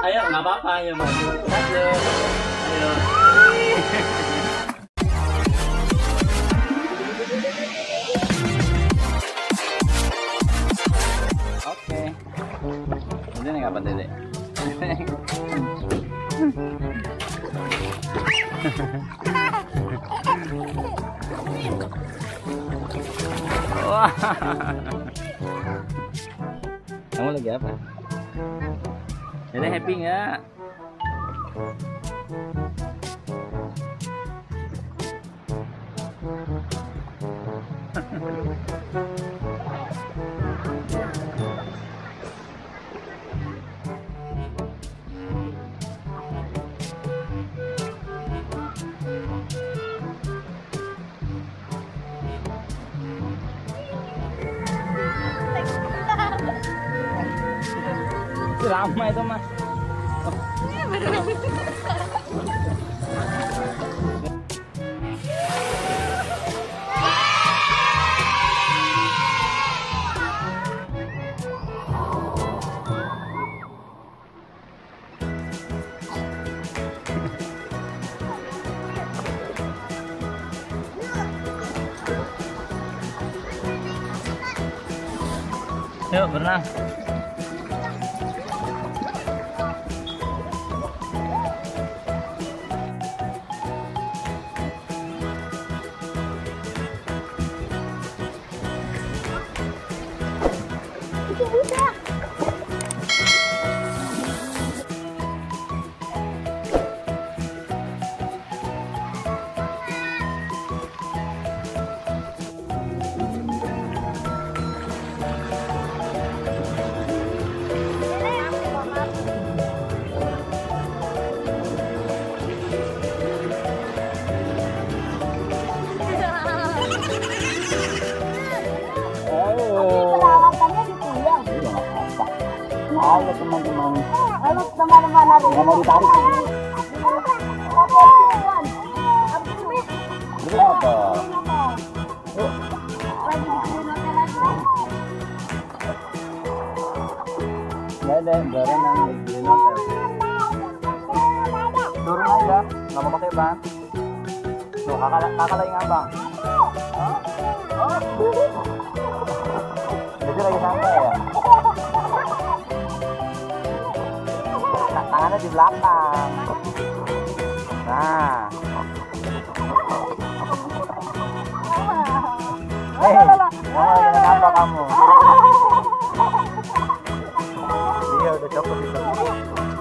Ayo, nggak apa-apa, ayo Mas. Ayo. Ayo. Oke. Ini nih kapan Dede? Wah. Kamu lagi apa? Dede happy nggak? Lama itu Mas. Yuk berenang. Halo teman-teman. Halo teman-teman, hari ini mau ditarik. Berapa? Dede, berenang di hotel. Turun aja, nggak mau pakai ban. Tuh, kakak lagi ngambang. Jadi lagi santai ya. Tangannya di belakang. Nah. Hei, kamu lagi apa kamu? Iya udah cukup itu.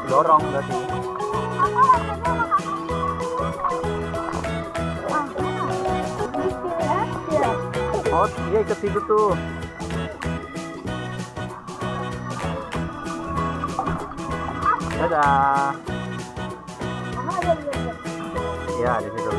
Dorong berarti. Oh, dia ikut situ tuh. Dadah. Ya, di situ.